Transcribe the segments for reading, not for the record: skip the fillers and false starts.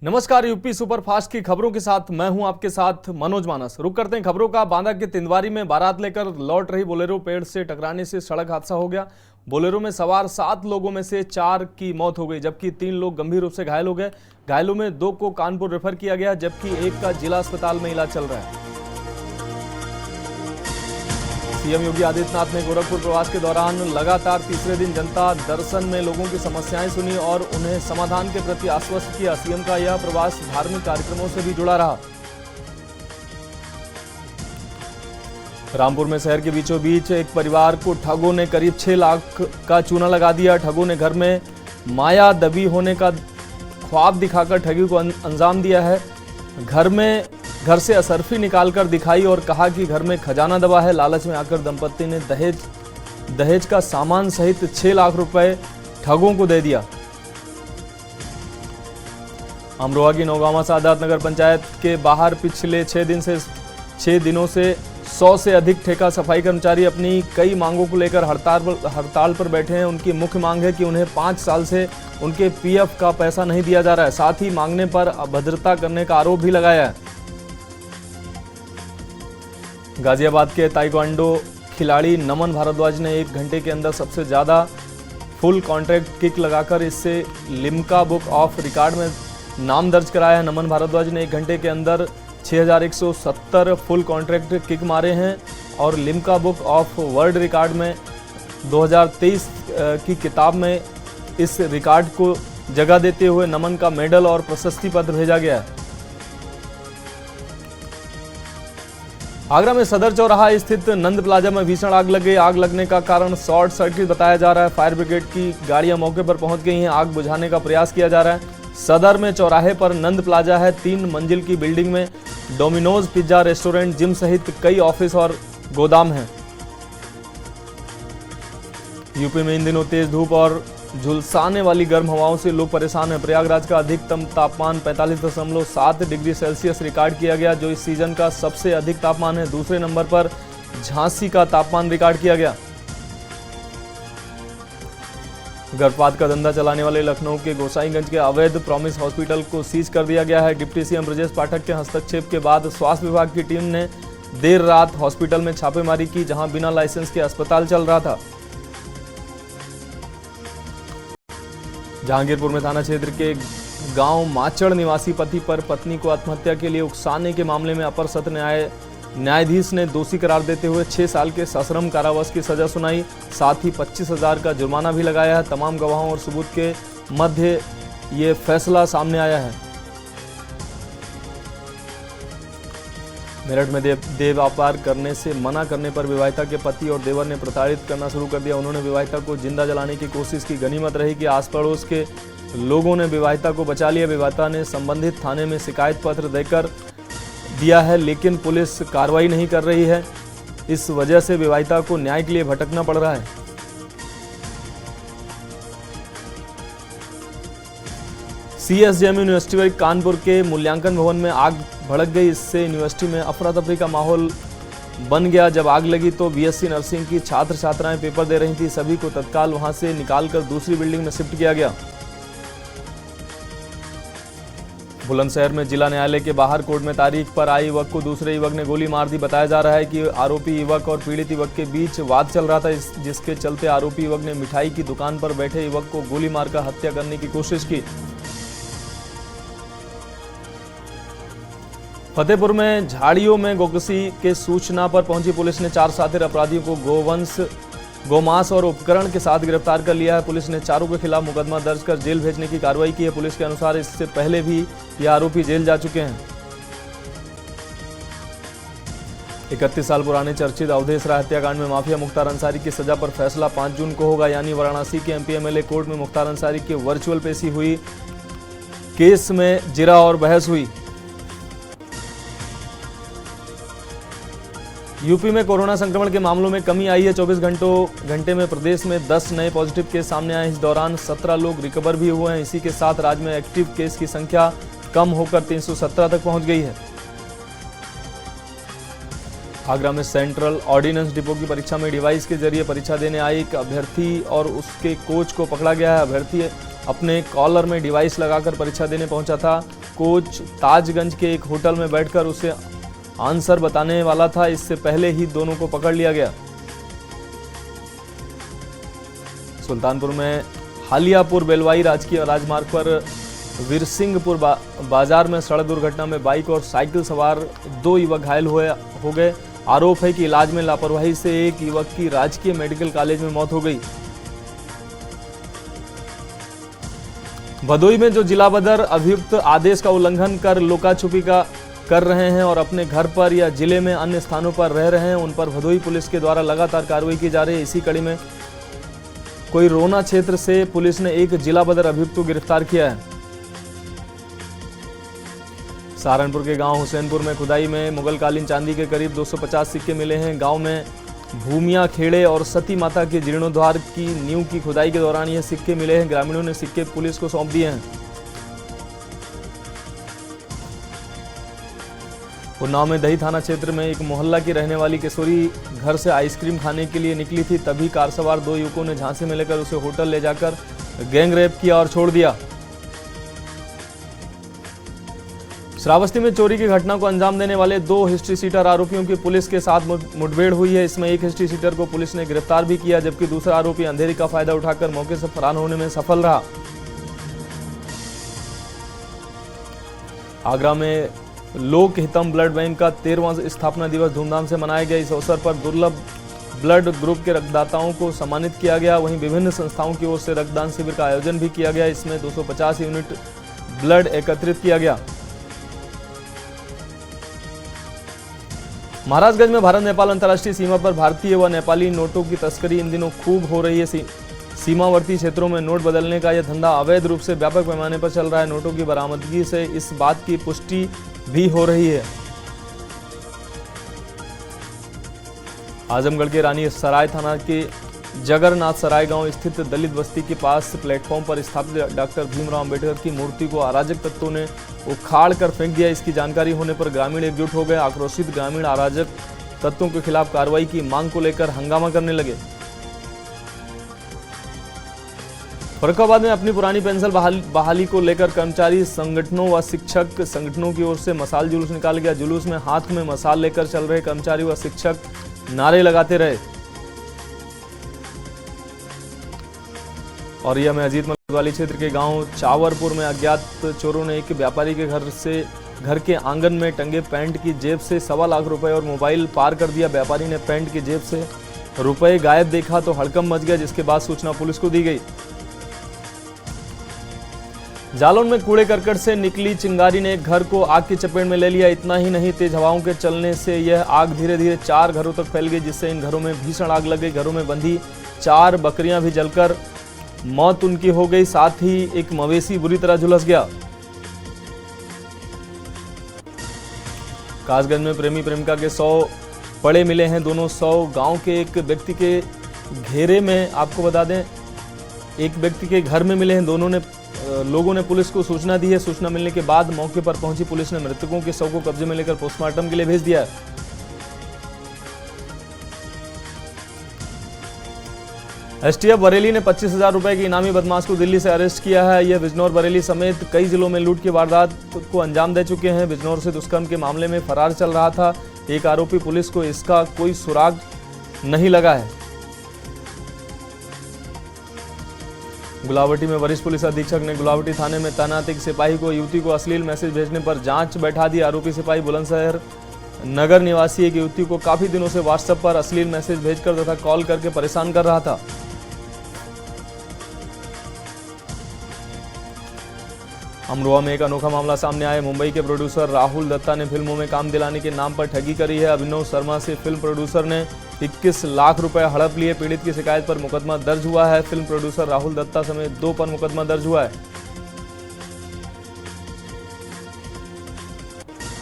नमस्कार, UP superfast की खबरों के साथ मैं हूं आपके साथ मनोज मानस। रुक करते हैं खबरों का। बांदा के तिंदवारी में बारात लेकर लौट रही बोलेरो पेड़ से टकराने से सड़क हादसा हो गया। बोलेरो में सवार 7 लोगों में से 4 की मौत हो गई, जबकि 3 लोग गंभीर रूप से घायल हो गए। घायलों में 2 को कानपुर रेफर किया गया, जबकि 1 का जिला अस्पताल में इलाज चल रहा है। सीएम योगी आदित्यनाथ ने गोरखपुर प्रवास के दौरान लगातार तीसरे दिन जनता दर्शन में लोगों की समस्याएं सुनी और उन्हें समाधान के प्रति आश्वस्त किया। सीएम का यह प्रवास धार्मिक कार्यक्रमों से भी जुड़ा रहा। रामपुर में शहर के बीचों बीच एक परिवार को ठगों ने करीब 6 लाख का चूना लगा दिया। ठगों ने घर में माया दबी होने का ख्वाब दिखाकर ठगी को अंजाम दिया है। घर से असरफी निकालकर दिखाई और कहा कि घर में खजाना दबा है। लालच में आकर दंपत्ति ने दहेज का सामान सहित 6 लाख रुपए ठगों को दे दिया। अमरोहा की नौगांवा सादात नगर पंचायत के बाहर पिछले 6 दिनों से 100 से अधिक ठेका सफाई कर्मचारी अपनी कई मांगों को लेकर हड़ताल पर बैठे हैं। उनकी मुख्य मांग है कि उन्हें 5 साल से उनके पीएफ का पैसा नहीं दिया जा रहा है। साथ ही मांगने पर अभद्रता करने का आरोप भी लगाया है। गाजियाबाद के ताइक्वांडो खिलाड़ी नमन भारद्वाज ने 1 घंटे के अंदर सबसे ज्यादा फुल कॉन्ट्रैक्ट किक लगाकर इससे लिम्का बुक ऑफ रिकॉर्ड में नाम दर्ज कराया है। नमन भारद्वाज ने 1 घंटे के अंदर 6170 फुल कॉन्ट्रैक्ट किक मारे हैं और Limca book of world record में 2023 की किताब में इस रिकॉर्ड को जगह देते हुए नमन का मेडल और प्रशस्ति पत्र भेजा गया है। आगरा में सदर चौराहा स्थित नंद प्लाजा में भीषण आग लग गई। आग लगने का कारण शॉर्ट सर्किट बताया जा रहा है। फायर ब्रिगेड की गाड़ियां मौके पर पहुंच गई हैं। आग बुझाने का प्रयास किया जा रहा है। सदर में चौराहे पर नंद प्लाजा है। 3 मंजिल की बिल्डिंग में डोमिनोज पिज्जा रेस्टोरेंट, जिम सहित कई ऑफिस और गोदाम हैं। यूपी में इन दिनों तेज धूप और झुलसाने वाली गर्म हवाओं से लोग परेशान हैं। प्रयागराज का अधिकतम तापमान 45.7 डिग्री सेल्सियस रिकॉर्ड किया गया, जो इस सीजन का सबसे अधिक तापमान है। दूसरे नंबर पर झांसी का तापमान रिकॉर्ड किया गया। गर्भपात का धंधा चलाने वाले लखनऊ के गोसाईगंज के अवैध प्रॉमिस हॉस्पिटल को सीज कर दिया गया है। डिप्टी सीएम ब्रजेश पाठक के हस्तक्षेप के बाद स्वास्थ्य विभाग की टीम ने देर रात हॉस्पिटल में छापेमारी की, जहां बिना लाइसेंस के अस्पताल चल रहा था। जहांगीरपुर में थाना क्षेत्र के गांव माचड़ निवासी पति पर पत्नी को आत्महत्या के लिए उकसाने के मामले में अपर सत्र न्यायाधीश ने दोषी करार देते हुए 6 साल के सश्रम कारावास की सजा सुनाई। साथ ही 25,000 का जुर्माना भी लगाया है। तमाम गवाहों और सबूत के मध्य ये फैसला सामने आया है। मेरठ में देह व्यापार करने से मना करने पर विवाहिता के पति और देवर ने प्रताड़ित करना शुरू कर दिया। उन्होंने विवाहिता को जिंदा जलाने की कोशिश की। गनीमत रही कि आस पड़ोस के लोगों ने विवाहिता को बचा लिया। विवाहिता ने संबंधित थाने में शिकायत पत्र देकर दिया है, लेकिन पुलिस कार्रवाई नहीं कर रही है। इस वजह से विवाहिता को न्याय के लिए भटकना पड़ रहा है। सीएसजेएम यूनिवर्सिटी कानपुर के मूल्यांकन भवन में आग भड़क गई। इससे यूनिवर्सिटी में अफरा तफरी का माहौल बन गया। जब आग लगी तो बीएससी नर्सिंग की छात्र छात्राएं पेपर दे रही थी। सभी को तत्काल वहां से निकालकर दूसरी बिल्डिंग में शिफ्ट किया गया। बुलंदशहर में जिला न्यायालय के बाहर कोर्ट में तारीख पर आई युवक को दूसरे युवक ने गोली मार दी। बताया जा रहा है कि आरोपी युवक और पीड़ित युवक के बीच वाद चल रहा था, जिसके चलते आरोपी युवक ने मिठाई की दुकान पर बैठे युवक को गोली मारकर हत्या करने की कोशिश की। फतेहपुर में झाड़ियों में गोकसी के सूचना पर पहुंची पुलिस ने 4 शातिर अपराधियों को गोमांस और उपकरण के साथ गिरफ्तार कर लिया है। पुलिस ने चारों के खिलाफ मुकदमा दर्ज कर जेल भेजने की कार्रवाई की है। पुलिस के अनुसार इससे पहले भी ये आरोपी जेल जा चुके हैं। 31 साल पुराने चर्चित अवधेश राय हत्याकांड में माफिया मुख्तार अंसारी की सजा पर फैसला 5 जून को होगा, यानी वाराणसी के एमपी एमएलए कोर्ट में मुख्तार अंसारी की वर्चुअल पेशी हुई। केस में जिरा और बहस हुई। यूपी में कोरोना संक्रमण के मामलों में कमी आई है। 24 घंटे में प्रदेश में 10 नए पॉजिटिव केस सामने आए। इस दौरान 17 लोग रिकवर भी हुए हैं। इसी के साथ राज्य में एक्टिव केस की संख्या कम होकर 317 तक पहुंच गई है। आगरा में सेंट्रल ऑर्डिनेंस डिपो की परीक्षा में डिवाइस के जरिए परीक्षा देने आए एक अभ्यर्थी और उसके कोच को पकड़ा गया है। अपने कॉलर में डिवाइस लगाकर परीक्षा देने पहुंचा था। कोच ताजगंज के एक होटल में बैठकर उसे आंसर बताने वाला था। इससे पहले ही दोनों को पकड़ लिया गया। सुल्तानपुर में हालियापुर बेलवाई राजकीय राजमार्ग पर वीरसिंहपुर बाजार में सड़क दुर्घटना में बाइक और साइकिल सवार 2 युवक घायल हो गए। आरोप है कि इलाज में लापरवाही से एक युवक की राजकीय मेडिकल कॉलेज में मौत हो गई। भदोई में जो जिला बदर अभियुक्त आदेश का उल्लंघन कर लुका छुपी कर रहे हैं और अपने घर पर या जिले में अन्य स्थानों पर रह रहे हैं, उन पर भदोई पुलिस के द्वारा लगातार कार्रवाई की जा रही है। इसी कड़ी में कोई रोना क्षेत्र से पुलिस ने एक जिला बदर अभियुक्त को गिरफ्तार किया है। सहारनपुर के गांव हुसैनपुर में खुदाई में मुगलकालीन चांदी के करीब 250 सिक्के मिले हैं। गांव में भूमिया खेड़े और सती माता के जीर्णोद्धार की नींव की खुदाई के दौरान ये सिक्के मिले हैं। ग्रामीणों ने सिक्के पुलिस को सौंप दिए हैं। उन्नाव में दही थाना क्षेत्र में एक मोहल्ला की रहने वाली किशोरी घर से आइसक्रीम खाने के लिए निकली थी, तभी कार सवार 2 युवकों ने झांसे में लेकर उसे होटल ले जाकर गैंग रेप किया और छोड़ दिया। श्रावस्ती में चोरी की घटना को अंजाम देने वाले 2 हिस्ट्री सीटर आरोपियों की पुलिस के साथ मुठभेड़ हुई है। इसमें एक हिस्ट्री सीटर को पुलिस ने गिरफ्तार भी किया, जबकि दूसरा आरोपी अंधेरी का फायदा उठाकर मौके से फरार होने में सफल रहा। आगरा में लोक हितम ब्लड बैंक का 13वां स्थापना दिवस धूमधाम से मनाया गया। इस अवसर पर दुर्लभ ब्लड ग्रुप के रक्तदाताओं को सम्मानित किया गया। वहीं विभिन्न संस्थाओं की ओर से रक्तदान शिविर का आयोजन भी किया गया। इसमें 250 यूनिट ब्लड एकत्रित किया गया। महाराजगंज में भारत नेपाल अंतर्राष्ट्रीय सीमा पर भारतीय व नेपाली नोटों की तस्करी इन दिनों खूब हो रही है। सीमावर्ती क्षेत्रों में नोट बदलने का यह धंधा अवैध रूप से व्यापक पैमाने पर चल रहा है। नोटों की बरामदगी से इस बात की पुष्टि भी हो रही है। आजमगढ़ के रानी सराय थाना के जगरनाथ सराय गांव स्थित दलित बस्ती के पास प्लेटफॉर्म पर स्थापित डॉक्टर भीमराव अंबेडकर की मूर्ति को अराजक तत्वों ने उखाड़ कर फेंक दिया। इसकी जानकारी होने पर ग्रामीण एकजुट हो गए। आक्रोशित ग्रामीण अराजक तत्वों के खिलाफ कार्रवाई की मांग को लेकर हंगामा करने लगे। फर्रुखाबाद में अपनी पुरानी पेंशन बहाली को लेकर कर्मचारी संगठनों व शिक्षक संगठनों की ओर से मसाल जुलूस निकाला गया। जुलूस में हाथ में मसाल लेकर चल रहे कर्मचारी व शिक्षक नारे लगाते रहे। और यह में अजीत वाली क्षेत्र के गांव चावरपुर में अज्ञात चोरों ने एक व्यापारी के घर के आंगन में टंगे पैंट की जेब से 1.25 लाख रुपए और मोबाइल पार कर दिया। व्यापारी ने पैंट की जेब से रुपए गायब देखा तो हड़कंप मच गया, जिसके बाद सूचना पुलिस को दी गई। जालौन में कूड़े करकट से निकली चिंगारी ने एक घर को आग की चपेट में ले लिया। इतना ही नहीं, तेज हवाओं के चलने से यह आग धीरे धीरे 4 घरों तक फैल गई, जिससे इन घरों में भीषण आग लग गई। घरों में बंधी 4 बकरियां भी जलकर मौत उनकी हो गई। साथ ही एक मवेशी बुरी तरह झुलस गया। कासगंज में प्रेमी प्रेमिका के 100 पड़े मिले हैं। दोनों 100 गांव के एक व्यक्ति के घेरे में, आपको बता दें, एक व्यक्ति के घर में मिले हैं। लोगों ने पुलिस को सूचना दी है। सूचना मिलने के बाद मौके पर पहुंची पुलिस ने मृतकों के शव को कब्जे में लेकर पोस्टमार्टम के लिए भेज दिया है। एसटीएफ बरेली ने 25,000 रुपए के इनामी बदमाश को दिल्ली से अरेस्ट किया है। यह बिजनौर बरेली समेत कई जिलों में लूट की वारदात को अंजाम दे चुके हैं। बिजनौर से दुष्कर्म के मामले में फरार चल रहा था एक आरोपी। पुलिस को इसका कोई सुराग नहीं लगा है। गुलावटी में वरिष्ठ पुलिस अधीक्षक ने गुलावटी थाने में तैनात एक सिपाही को युवती को अश्लील मैसेज भेजने पर जांच बैठा दी। आरोपी सिपाही बुलंदशहर नगर निवासी एक युवती को काफी दिनों से व्हाट्सएप पर अश्लील मैसेज भेजकर तथा कॉल करके परेशान कर रहा था। अमरोहा में एक अनोखा मामला सामने आया। मुंबई के प्रोड्यूसर राहुल दत्ता ने फिल्मों में काम दिलाने के नाम पर ठगी करी है। अभिनव शर्मा से फिल्म प्रोड्यूसर ने 21 लाख रुपए हड़प लिए। पीड़ित की शिकायत पर मुकदमा दर्ज हुआ है। फिल्म प्रोड्यूसर राहुल दत्ता समेत 2 पर मुकदमा दर्ज हुआ है।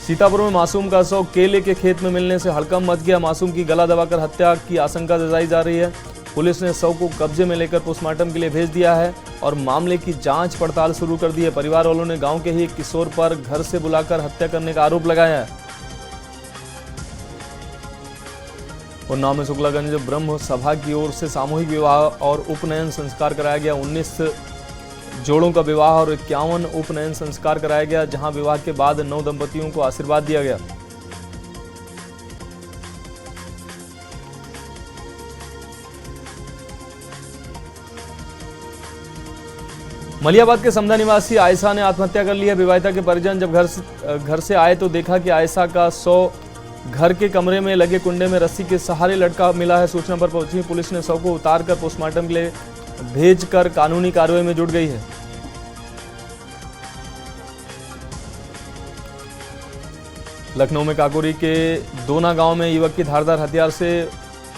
सीतापुर में मासूम का शव केले के खेत में मिलने से हड़कंप मच गया। मासूम की गला दबाकर हत्या की आशंका जताई जा रही है। पुलिस ने शव को कब्जे में लेकर पोस्टमार्टम के लिए भेज दिया है और मामले की जांच पड़ताल शुरू कर दी है। परिवार वालों ने गांव के ही एक किशोर पर घर से बुलाकर हत्या करने का आरोप लगाया है। उन्नाव में शुक्लागंज ब्रह्म सभा की ओर से सामूहिक विवाह और उपनयन संस्कार कराया गया। 19 जोड़ों का विवाह और 51 उपनयन संस्कार कराया गया, जहां विवाह के बाद 9 दंपतियों को आशीर्वाद दिया गया। मलियाबाद के समदा निवासी आयशा ने आत्महत्या कर ली है। विवाहिता के परिजन जब घर से आए तो देखा कि आयशा का शव घर के कमरे में लगे कुंडे में रस्सी के सहारे लटका मिला है। सूचना पर पहुंची पुलिस ने शव को उतारकर पोस्टमार्टम के लिए भेजकर कानूनी कार्रवाई में जुट गई है। लखनऊ में काकोरी के दोना गांव में युवक की धारदार हथियार से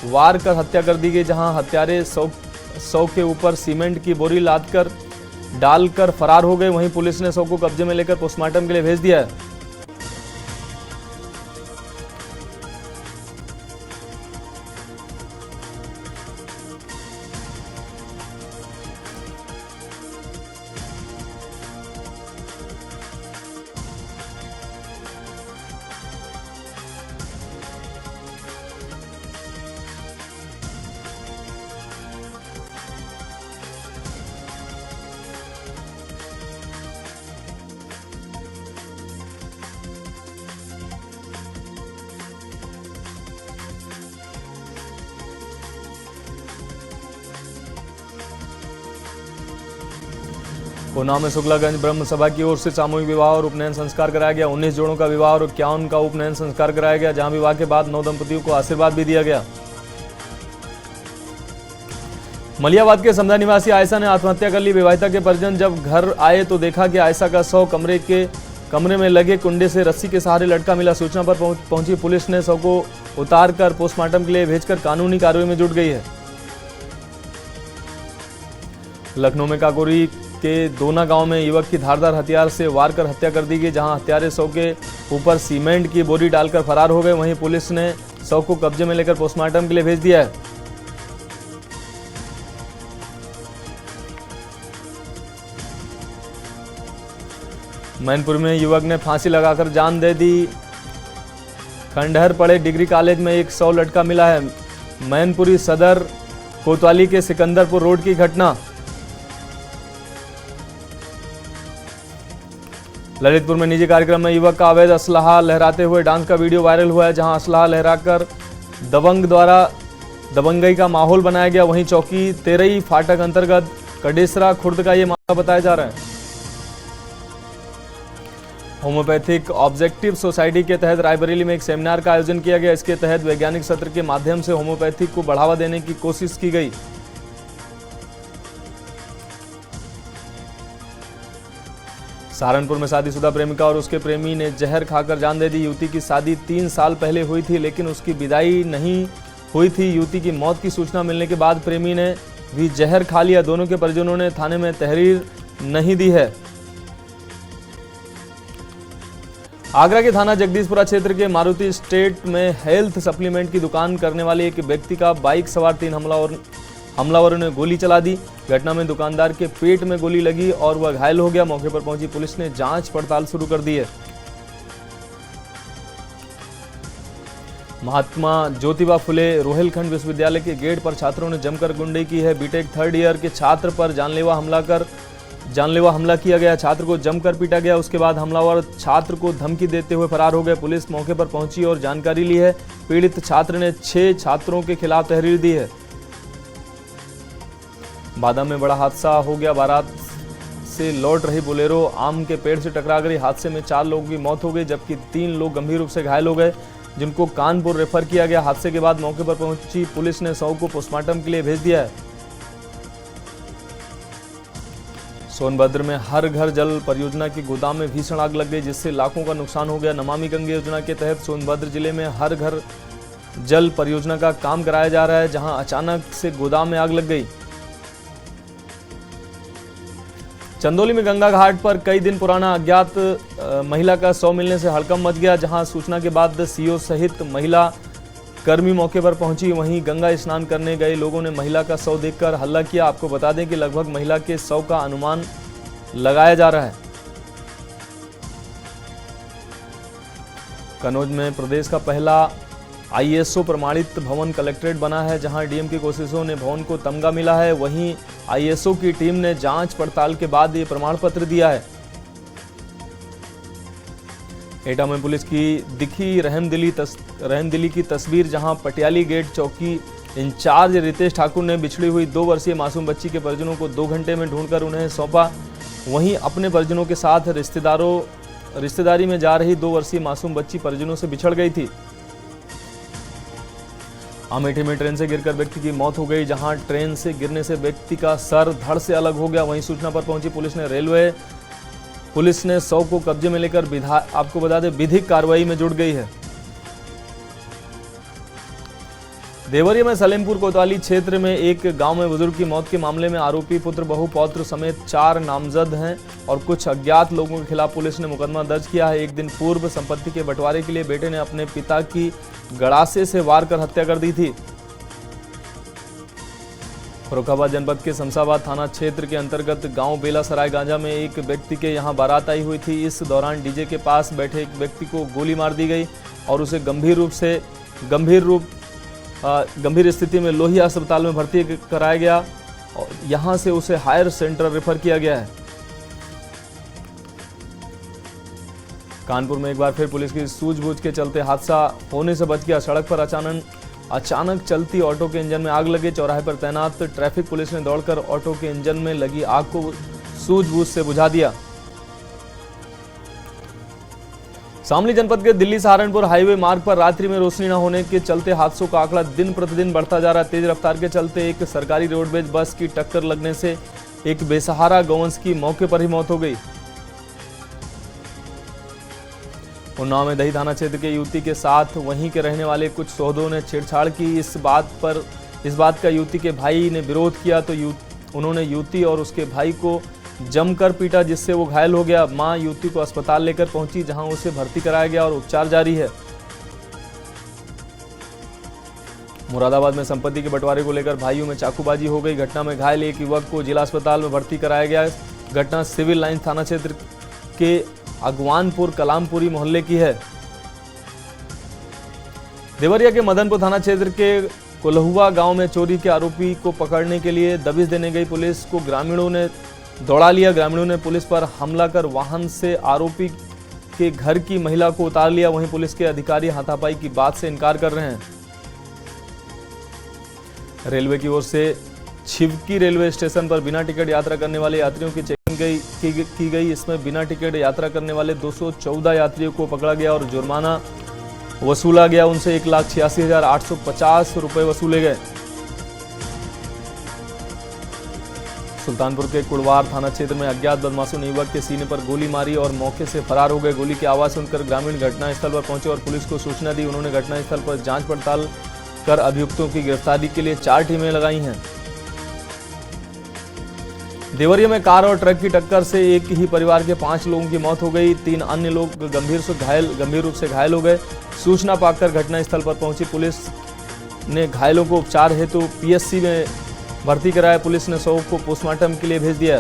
वार कर हत्या कर दी गई, जहां हत्यारे शव के ऊपर सीमेंट की बोरी लादकर डालकर फरार हो गए। वहीं पुलिस ने शव को कब्जे में लेकर पोस्टमार्टम के लिए भेज दिया है। उन्नाव में शुक्लागंज ब्रह्म सभा की ओर से सामूहिक विवाह और उपनयन संस्कार कराया गया। 19 जोड़ों का विवाह और 51 का उपनयन संस्कार कराया गया, जहां विवाह के बाद 9 दंपतियों को आशीर्वाद भी दिया गया। मलियाबाद के समदा निवासी आयशा ने आत्महत्या कर ली। विवाहिता के परिजन जब घर आए तो देखा कि आयशा का शव कमरे में लगे कुंडे से रस्सी के सहारे लटका मिला। सूचना पर पहुंची पुलिस ने शव को उतारकर पोस्टमार्टम के लिए भेजकर कानूनी कार्रवाई में जुट गई है। लखनऊ में काकोरी के दोना गांव में युवक की धारदार हथियार से वार कर हत्या कर दी गई, जहां हत्यारे शव के ऊपर सीमेंट की बोरी डालकर फरार हो गए। वहीं पुलिस ने शव को कब्जे में लेकर पोस्टमार्टम के लिए भेज दिया है। मैनपुर में युवक ने फांसी लगाकर जान दे दी। खंडहर पड़े डिग्री कॉलेज में एक शव लटका मिला है। मैनपुरी सदर कोतवाली के सिकंदरपुर रोड की घटना। ललितपुर में निजी कार्यक्रम में युवक का अवैध असलाहा लहराते हुए डांस का वीडियो वायरल हुआ है, जहां असलाहा लहराकर दबंग द्वारा दबंगई का माहौल बनाया गया। वहीं चौकी तेरई फाटक अंतर्गत कडेसरा खुर्द का ये मामला बताया जा रहा है। होम्योपैथिक ऑब्जेक्टिव सोसाइटी के तहत रायबरेली में एक सेमिनार का आयोजन किया गया। इसके तहत वैज्ञानिक सत्र के माध्यम से होम्योपैथिक को बढ़ावा देने की कोशिश की गई। सहारनपुर में शादीशुदा प्रेमिका और उसके प्रेमी ने जहर खाकर जान दे दी। युवती की शादी 3 साल पहले हुई थी, लेकिन उसकी विदाई नहीं हुई थी। युवती की मौत की सूचना मिलने के बाद प्रेमी ने भी जहर खा लिया। दोनों के परिजनों ने थाने में तहरीर नहीं दी है। आगरा के थाना जगदीशपुरा क्षेत्र के मारुति स्टेट में हेल्थ सप्लीमेंट की दुकान करने वाले एक व्यक्ति का बाइक सवार 3 हमलावरों ने गोली चला दी। घटना में दुकानदार के पेट में गोली लगी और वह घायल हो गया। मौके पर पहुंची पुलिस ने जांच पड़ताल शुरू कर दी है। महात्मा ज्योतिबा फुले रोहिलखंड विश्वविद्यालय के गेट पर छात्रों ने जमकर गुंडे की है। बीटेक 3rd ईयर के छात्र पर जानलेवा हमला किया गया। छात्र को जमकर पीटा गया। उसके बाद हमलावर छात्र को धमकी देते हुए फरार हो गए। पुलिस मौके पर पहुंची और जानकारी ली है। पीड़ित छात्र ने 6 छात्रों के खिलाफ तहरीर दी है। बादाम में बड़ा हादसा हो गया। बारात से लौट रही बोलेरो आम के पेड़ से टकरा गई। हादसे में 4 लोगों की मौत हो गई, जबकि 3 लोग गंभीर रूप से घायल हो गए, जिनको कानपुर रेफर किया गया। हादसे के बाद मौके पर पहुंची पुलिस ने शव को पोस्टमार्टम के लिए भेज दिया है। सोनभद्र में हर घर जल परियोजना की गोदाम में भीषण आग लग गई, जिससे लाखों का नुकसान हो गया। नमामि गंगे योजना के तहत सोनभद्र जिले में हर घर जल परियोजना का काम कराया जा रहा है, जहां अचानक से गोदाम में आग लग गई। चंदौली में गंगा घाट पर कई दिन पुराना अज्ञात महिला का शव मिलने से हड़कंप मच गया, जहां सूचना के बाद सीओ सहित महिला कर्मी मौके पर पहुंची। वहीं गंगा स्नान करने गए लोगों ने महिला का शव देखकर हल्ला किया। आपको बता दें कि लगभग महिला के शव का अनुमान लगाया जा रहा है। कन्नौज में प्रदेश का पहला आईएसओ प्रमाणित भवन कलेक्ट्रेट बना है, जहां डीएम की कोशिशों ने भवन को तमगा मिला है। वहीं आईएसओ की टीम ने जांच पड़ताल के बाद ये प्रमाण पत्र दिया है। एटा में पुलिस की दिखी रहमदिली की तस्वीर, जहां पटियाली गेट चौकी इंचार्ज रितेश ठाकुर ने बिछड़ी हुई 2 वर्षीय मासूम बच्ची के परिजनों को 2 घंटे में ढूंढकर उन्हें सौंपा। वहीं अपने परिजनों के साथ रिश्तेदारी में जा रही 2 वर्षीय मासूम बच्ची परिजनों से बिछड़ गई थी। अमेठी में ट्रेन से गिरकर व्यक्ति की मौत हो गई, जहां ट्रेन से गिरने से व्यक्ति का सर धड़ से अलग हो गया। वहीं सूचना पर पहुंची पुलिस ने शव को कब्जे में लेकर आपको बता दें विधिक कार्रवाई में जुट गई है। देवरिया में सलेमपुर कोतवाली क्षेत्र में एक गांव में बुजुर्ग की मौत के मामले में आरोपी पुत्र बहु पौत्र समेत 4 नामजद हैं और कुछ अज्ञात लोगों के खिलाफ पुलिस ने मुकदमा दर्ज किया है। एक दिन पूर्व संपत्ति के बंटवारे के लिए बेटे ने अपने पिता की गड़ासे से वार कर हत्या कर दी थी। फर्रुखाबाद जनपद के शमशाबाद थाना क्षेत्र के अंतर्गत गांव बेला सराय गांजा में एक व्यक्ति के यहां बारात आई हुई थी। इस दौरान डीजे के पास बैठे एक व्यक्ति को गोली मार दी गई और उसे गंभीर स्थिति में लोहिया अस्पताल में भर्ती कराया गया और यहां से उसे हायर सेंटर रेफर किया गया है। कानपुर में एक बार फिर पुलिस की सूझबूझ के चलते हादसा होने से बच गया। सड़क पर अचानक चलती ऑटो के इंजन में आग लगे। चौराहे पर तैनात ट्रैफिक पुलिस ने दौड़कर ऑटो के इंजन में लगी आग को सूझबूझ से बुझा दिया। शामली जनपद के दिल्ली सहारनपुर हाईवे मार्ग पर रात्रि में रोशनी न होने के चलते हादसों का आंकड़ा दिन प्रतिदिन बढ़ता जा रहा है। तेज रफ्तार के चलते एक सरकारी रोडवेज बस की टक्कर लगने से एक बेसहारा गौवंश की मौके पर ही मौत हो गई। उन्नाव में दही थाना क्षेत्र के युवती के साथ वहीं के रहने वाले कुछ सौदों ने छेड़छाड़ की। इस बात का युवती के भाई ने विरोध किया तो उन्होंने युवती और उसके भाई को जमकर पीटा, जिससे वो घायल हो गया। मां युवती को अस्पताल लेकर पहुंची, जहां उसे भर्ती कराया गया और उपचार जारी है। मुरादाबाद में संपत्ति के बंटवारे को लेकर भाइयों में चाकूबाजी हो गई। घटना में घायल एक युवक को जिला अस्पताल में भर्ती कराया गया। घटना सिविल लाइन थाना क्षेत्र के अगवानपुर कलामपुरी मोहल्ले की है। देवरिया के मदनपुर थाना क्षेत्र के कोल्हुआ गांव में चोरी के आरोपी को पकड़ने के लिए दबिश देने गई पुलिस को ग्रामीणों ने दौड़ा लिया। ग्रामीणों ने पुलिस पर हमला कर वाहन से आरोपी के घर की महिला को उतार लिया। वहीं पुलिस के अधिकारी हाथापाई की बात से इनकार कर रहे हैं। रेलवे की ओर से छिवकी रेलवे स्टेशन पर बिना टिकट यात्रा करने वाले यात्रियों की चेकिंग की गई। इसमें बिना टिकट यात्रा करने वाले 214 यात्रियों को पकड़ा गया और जुर्माना वसूला गया। उनसे 1,86,850 रुपए वसूले गए। सुल्तानपुर के कुड़वार थाना क्षेत्र में अज्ञात बदमाशों ने युवक के सीने पर गोली मारी और मौके से फरार हो गए। गोली की आवाज सुनकर ग्रामीण घटनास्थल पर पहुंचे और पुलिस को सूचना दी। उन्होंने घटनास्थल पर जांच पड़ताल कर अभियुक्तों की गिरफ्तारी के लिए 4 टीमें लगाई हैं। देवरिया में कार और ट्रक की टक्कर से एक ही परिवार के 5 लोगों की मौत हो गई। 3 अन्य लोग गंभीर रूप से घायल हो गए। सूचना पाकर घटनास्थल पर पहुंची पुलिस ने घायलों को उपचार हेतु पीएससी में भर्ती कराया। पुलिस ने शव को पोस्टमार्टम के लिए भेज दिया।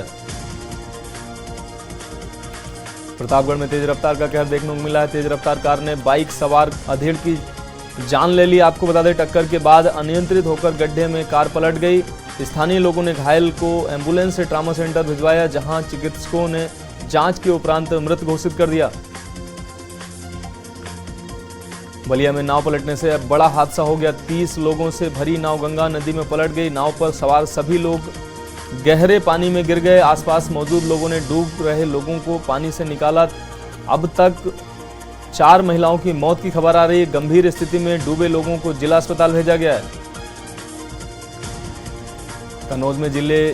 प्रतापगढ़ में तेज रफ्तार का कहर देखने को मिला है। तेज रफ्तार कार ने बाइक सवार अधेड़ की जान ले ली। आपको बता दें, टक्कर के बाद अनियंत्रित होकर गड्ढे में कार पलट गई। स्थानीय लोगों ने घायल को एम्बुलेंस से ट्रॉमा सेंटर भिजवाया, जहां चिकित्सकों ने जांच के उपरांत मृत घोषित कर दिया। बलिया में नाव पलटने से बड़ा हादसा हो गया। 30 लोगों से भरी नाव गंगा नदी में पलट गई। नाव पर सवार सभी लोग गहरे पानी में गिर गए। आसपास मौजूद लोगों ने डूब रहे लोगों को पानी से निकाला। अब तक 4 महिलाओं की मौत की खबर आ रही है। गंभीर स्थिति में डूबे लोगों को जिला अस्पताल भेजा गया है। कन्नौज में जिले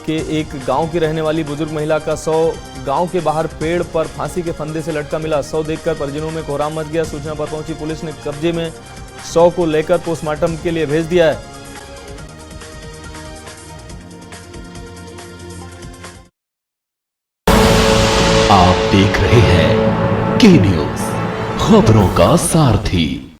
के एक गांव की रहने वाली बुजुर्ग महिला का शव गांव के बाहर पेड़ पर फांसी के फंदे से लटका मिला। शव देखकर परिजनों में कोहराम मच गया। सूचना पर पहुंची पुलिस ने कब्जे में शव को लेकर पोस्टमार्टम के लिए भेज दिया है। आप देख रहे हैं के न्यूज़, खबरों का सारथी।